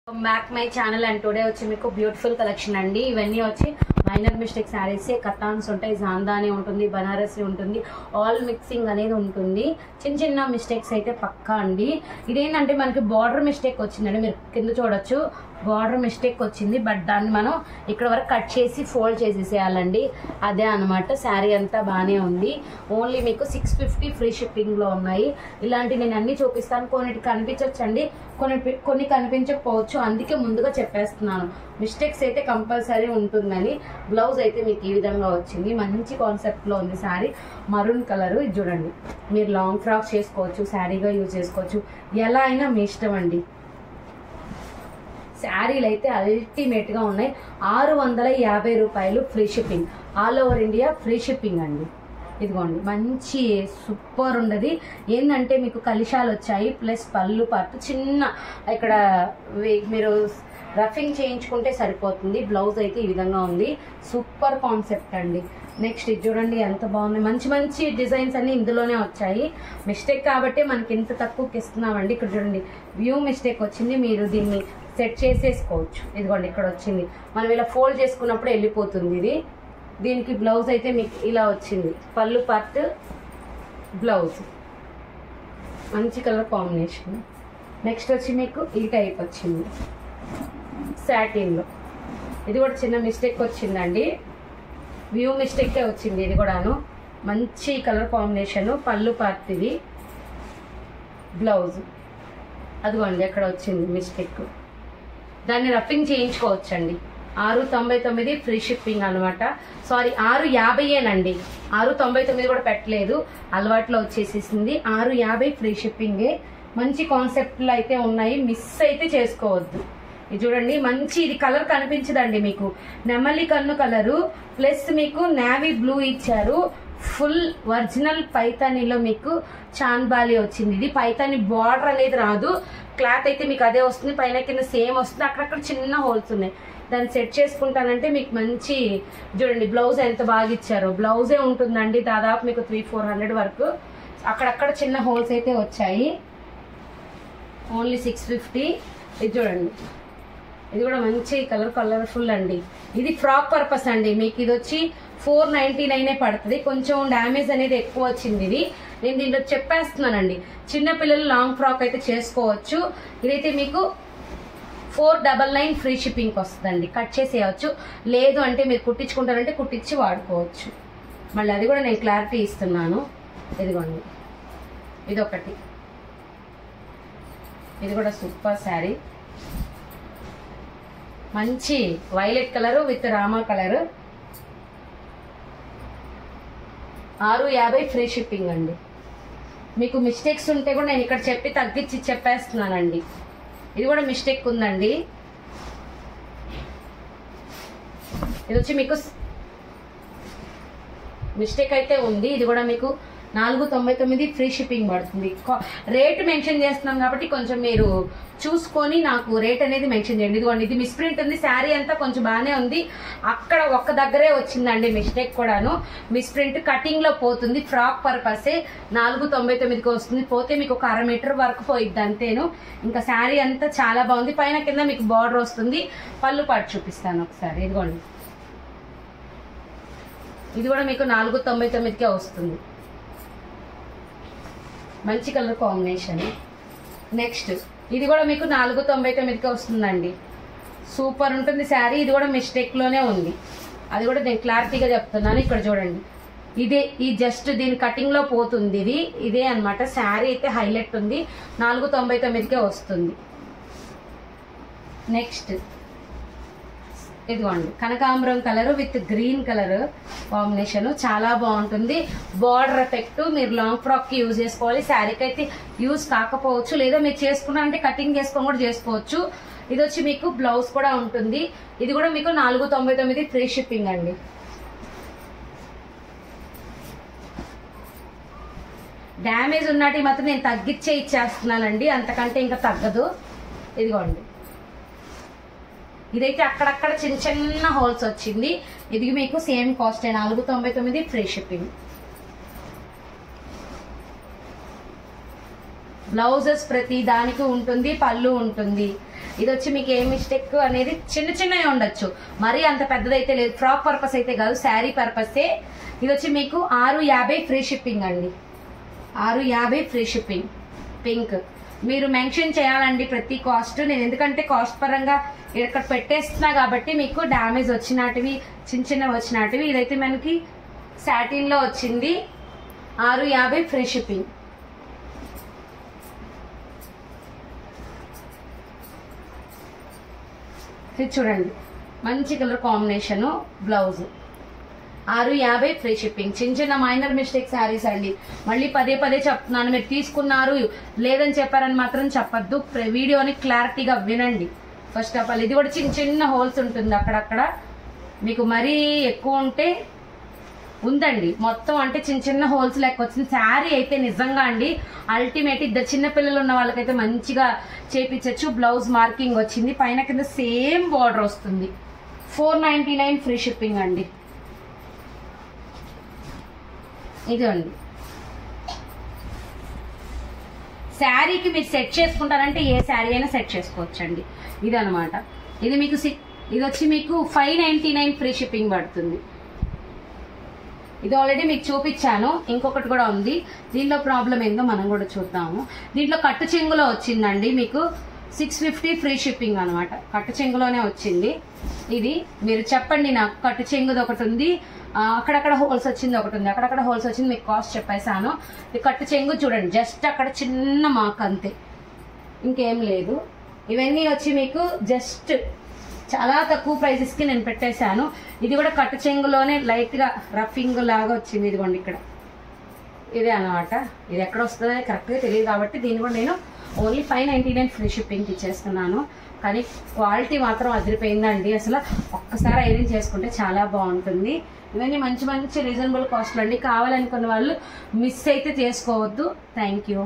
Back my channel and today వచ్చి మీకు beautiful collection అండి. ఇవన్నీ వచ్చి మైనర్ మిస్టేక్ శారీస్, కతాన్స్ ఉంటాయి, జాందాని ఉంటుంది, బనారసి ఉంటుంది, ఆల్ మిక్సింగ్ అనేది ఉంటుంది. చిన్న చిన్న మిస్టేక్స్ అయితే పక్కా అండి. ఇదేంటంటే మనకి బార్డర్ మిస్టేక్ వచ్చిందండి, మీరు కింద చూడొచ్చు బార్డర్ మిస్టేక్ వచ్చింది. బట్ దాన్ని మనం ఇక్కడ వరకు కట్ చేసి ఫోల్డ్ చేసేసేయాలండి. అదే అనమాట. శారీ అంతా బాగానే ఉంది. ఓన్లీ మీకు 650 ఫ్రీ షిప్పింగ్లో ఉన్నాయి. ఇలాంటి నేను అన్ని చూపిస్తాను. కొన్నిటి కనిపించవచ్చండి, కొన్ని కనిపించకపోవచ్చు. అందుకే ముందుగా చెప్పేస్తున్నాను, మిస్టేక్స్ అయితే కంపల్సరీ ఉంటుందని. బ్లౌజ్ అయితే మీకు ఈ విధంగా వచ్చింది. మంచి కాన్సెప్ట్లో ఉంది శారీ. Maroon colour. ఇది చూడండి, మీరు లాంగ్ ఫ్రాక్స్ చేసుకోవచ్చు, శారీగా యూజ్ చేసుకోవచ్చు, ఎలా అయినా మీ ఇష్టం అండి. శారీలు అయితే అల్టిమేట్గా ఉన్నాయి. 650 రూపాయలు free shipping, all over India free shipping అండి. ఇదిగోండి, మంచి సూపర్ ఉండదు. ఏంటంటే మీకు కలిశాలు వచ్చాయి, ప్లస్ పళ్ళు పార్ట్ చిన్న ఇక్కడ మీరు రఫింగ్ చేయించుకుంటే సరిపోతుంది. బ్లౌజ్ అయితే ఈ విధంగా ఉంది. సూపర్ కాన్సెప్ట్ అండి. నెక్స్ట్ ఇది చూడండి ఎంత బాగుంది. మంచి మంచి డిజైన్స్ అన్ని ఇందులోనే వచ్చాయి. మిస్టేక్ కాబట్టి మనకి ఇంత తక్కువకి ఇస్తున్నామండి. ఇక్కడ చూడండి, వ్యూ మిస్టేక్ వచ్చింది, మీరు దీన్ని సెట్ చేసేసుకోవచ్చు. ఇదిగోండి ఇక్కడ వచ్చింది, మనం ఇలా ఫోల్డ్ చేసుకున్నప్పుడు వెళ్ళిపోతుంది ఇది. దీనికి బ్లౌజ్ అయితే మీకు ఇలా వచ్చింది, పళ్ళు పార్ట్, బ్లౌజ్ మంచి కలర్ కాంబినేషన్. నెక్స్ట్ వచ్చి మీకు ఈ టైప్ వచ్చింది సాటిన్లో. ఇది కూడా చిన్న మిస్టేక్ వచ్చిందండి, వ్యూ మిస్టేకే వచ్చింది. ఇది కూడాను మంచి కలర్ కాంబినేషను. పళ్ళు పార్ట్ ఇది, బ్లౌజ్ అదిగోండి ఎక్కడ వచ్చింది మిస్టేక్. దాన్ని రఫింగ్ చేయించుకోవచ్చండి. 699 ఫ్రీ షిప్పింగ్ అనమాట. సారీ 650ఏనండి, 699 కూడా పెట్టలేదు, అలవాట్లో వచ్చేసేసింది. 650 ఫ్రీ షిప్పింగే. మంచి కాన్సెప్ట్లు అయితే ఉన్నాయి, మిస్ అయితే చేసుకోవద్దు. ఇది చూడండి, మంచి ఇది కలర్ కనిపించదండి మీకు, నెమలి కన్ను కలరు ప్లస్ మీకు నేవీ బ్లూ ఇచ్చారు. ఫుల్ ఒరిజినల్ పైతానీలో మీకు చాన్బాలి వచ్చింది. ఇది పైతానీ బార్డర్ అనేది రాదు, క్లాత్ అయితే మీకు అదే వస్తుంది, పైన కింద సేమ్ వస్తుంది. అక్కడక్కడ చిన్న హోల్స్ ఉన్నాయి, దాన్ని సెట్ చేసుకుంటానంటే మీకు మంచి చూడండి. బ్లౌజ్ ఎంత బాగా ఇచ్చారో, బ్లౌజే ఉంటుందండి దాదాపు మీకు 300-400 వరకు. అక్కడక్కడ చిన్న హోల్స్ అయితే వచ్చాయి. ఓన్లీ 650. ఇది చూడండి, ఇది కూడా మంచి కలర్ఫుల్ అండి. ఇది ఫ్రాక్ పర్పస్ అండి. మీకు ఇది వచ్చి 499 పడుతుంది. కొంచెం డ్యామేజ్ అనేది ఎక్కువ వచ్చింది. ఇది నేను దీంట్లో చెప్పేస్తున్నానండి. చిన్నపిల్లలు లాంగ్ ఫ్రాక్ అయితే చేసుకోవచ్చు. ఇదైతే మీకు 499 ఫ్రీ షిప్పింగ్కి వస్తుందండి. కట్ చేసేయచ్చు, లేదు అంటే మీరు కుట్టించుకుంటారంటే కుట్టించి వాడుకోవచ్చు. మళ్ళీ అది కూడా నేను క్లారిటీ ఇస్తున్నాను. ఇదిగోండి, ఇదొకటి, ఇది కూడా సూపర్ శారీ. మంచి violet colour with Rama colour. 650 free shipping అండి. మీకు మిస్టేక్స్ ఉంటే కూడా నేను ఇక్కడ చెప్పి తగ్గించి చెప్పేస్తున్నానండి. ఇది కూడా మిస్టేక్ ఉందండి. ఇది వచ్చి మీకు మిస్టేక్ అయితే ఉంది. ఇది కూడా మీకు 499 ఫ్రీ షిప్పింగ్ పడుతుంది. రేట్ మెన్షన్ చేస్తున్నాం కాబట్టి కొంచెం మీరు చూసుకొని నాకు రేట్ అనేది మెన్షన్ చేయండి. ఇదిగోండి, ఇది మిస్ప్రింట్ ఉంది. శారీ అంతా కొంచెం బాగానే ఉంది, అక్కడ ఒక్క దగ్గరే వచ్చిందండి మిస్టేక్ కూడాను. మిస్ప్రింట్ కటింగ్లో పోతుంది, ఫ్రాక్ పర్పసే 499కి వస్తుంది. పోతే మీకు ఒక 1/2 మీటర్ వరకు పోయిద్ది అంతేను. ఇంకా శారీ అంతా చాలా బాగుంది. పైన కింద మీకు బార్డర్ వస్తుంది. పళ్ళు పాటు చూపిస్తాను ఒకసారి. ఇదిగోండి, ఇది కూడా మీకు 499కే వస్తుంది. మంచి కలర్ కాంబినేషన్. నెక్స్ట్ ఇది కూడా మీకు 499కే వస్తుందండి. సూపర్ ఉంటుంది శారీ. ఇది కూడా మిస్టేక్లోనే ఉంది, అది కూడా నేను క్లారిటీగా చెప్తున్నాను. ఇక్కడ చూడండి, ఇదే ఈ జస్ట్ దీని కటింగ్లో పోతుంది. ఇదే అనమాట. శారీ అయితే హైలైట్ ఉంది, 499కే వస్తుంది. నెక్స్ట్ ఇదిగోండి, కనకాంబరం colour with green colour combination చాలా బాగుంటుంది. బార్డర్ ఎఫెక్ట్ మీరు లాంగ్ ఫ్రాక్కి యూజ్ చేసుకోవాలి. శారీకి అయితే యూజ్ కాకపోవచ్చు, లేదా మీరు చేసుకున్నారంటే కటింగ్ చేసుకొని కూడా చేసుకోవచ్చు. ఇది వచ్చి మీకు బ్లౌజ్ కూడా ఉంటుంది. ఇది కూడా మీకు 499 ఫ్రీ షిప్పింగ్ అండి. డ్యామేజ్ ఉన్నట్టు మాత్రం నేను తగ్గించే ఇచ్చేస్తున్నానండి, అంతకంటే ఇంకా తగ్గదు. ఇదిగోండి, ఇదైతే అక్కడక్కడ చిన్న చిన్న హోల్స్ వచ్చింది. ఇది మీకు same cost 499 free shipping. Blouses ప్రతి దానికి ఉంటుంది, పళ్ళు ఉంటుంది. ఇది వచ్చి మీకు ఏ మిస్టేక్ అనేది చిన్న చిన్నవి ఉండొచ్చు, మరీ అంత పెద్దదైతే లేదు. ఫ్రాక్ పర్పస్ అయితే కాదు, శారీ పర్పసే. ఇది వచ్చి మీకు 650 ఫ్రీ షిప్పింగ్ అండి. 650 ఫ్రీ షిప్పింగ్. పింక్ మీరు మెన్షన్ చేయాలండి ప్రతి కాస్ట్. నేను ఎందుకంటే కాస్ట్ పరంగా ఇక్కడ పెట్టేస్తున్నా కాబట్టి మీకు డ్యామేజ్ వచ్చినటివి, చిన్న చిన్నవి వచ్చినటివి. ఇదైతే మనకి సాటిన్ లో వచ్చింది. 650 ఫ్రీ షిప్పింగ్. ఇది చూడండి మంచి colour combination, blouse. 650 free shipping. చిన్న చిన్న మైనర్ మిస్టేక్ శారీస్ అండి. మళ్ళీ పదే పదే చెప్తున్నాను, మీరు తీసుకున్నారు లేదని చెప్పారని మాత్రం చెప్పద్దు. వీడియోని క్లారిటీగా వినండి ఫస్ట్ ఆఫ్ ఆల్. ఇది కూడా చిన్న చిన్న హోల్స్ ఉంటుంది అక్కడక్కడ, మీకు మరీ ఎక్కువ ఉంటే ఉందండి. మొత్తం అంటే చిన్న చిన్న హోల్స్ లెక్క వచ్చింది. శారీ అయితే నిజంగా అండి అల్టిమేట్. ఇద్దరు చిన్న పిల్లలు ఉన్న వాళ్ళకైతే మంచిగా చేపించచ్చు. బ్లౌజ్ మార్కింగ్ వచ్చింది, పైన కింద సేమ్ బార్డర్ వస్తుంది. 499 ఫ్రీ షిప్పింగ్ అండి. ఇదండి శారీకి మీరు సెట్ చేసుకుంటారంటే ఏ శారీ అయినా సెట్ చేసుకోవచ్చండి. ఇదనమాట. ఇది మీకు ఇది వచ్చి మీకు 599 ఫ్రీ షిప్పింగ్ పడుతుంది. ఇది ఆల్రెడీ మీకు చూపించాను, ఇంకొకటి కూడా ఉంది. దీనిలో ప్రాబ్లం ఏందో మనం కూడా చూద్దాము. దీంట్లో కట్టు చెంగులో వచ్చిందండి మీకు 650 ఫ్రీ షిప్పింగ్ అనమాట. కట్టు చెంగులోనే వచ్చింది. ఇది మీరు చెప్పండి నాకు. కట్టు చెంగుది ఒకటి ఉంది, అక్కడక్కడ హోల్స్ వచ్చింది ఒకటి ఉంది, అక్కడక్కడ హోల్స్ వచ్చింది. మీకు కాస్ట్ చెప్పేశాను. ఇది కట్టు చెంగు చూడండి, జస్ట్ అక్కడ చిన్న మార్క్ అంతే, ఇంకేం లేదు. ఇవన్నీ వచ్చి మీకు జస్ట్ చాలా తక్కువ ప్రైజెస్ కి నేను పెట్టేశాను. ఇది కూడా కట్టు చెంగులోనే లైట్ గా రఫింగ్ లాగా వచ్చింది. ఇదిగోండి ఇక్కడ ఇదే అనమాట. ఇది ఎక్కడ వస్తుందో కరెక్ట్ గా తెలియదు కాబట్టి దీన్ని కూడా నేను ఓన్లీ 599 ఫ్రీ షిప్పింగ్ ఇచ్చేస్తున్నాను. కానీ క్వాలిటీ మాత్రం అదిరిపోయిందండి. అసలు ఒక్కసారి ఐరన్ చేసుకుంటే చాలా బాగుంటుంది. ఇవన్నీ మంచి మంచి రీజనబుల్ కాస్ట్లు అండి. కావాలనుకున్న వాళ్ళు మిస్ అయితే చేసుకోవద్దు. Thank you.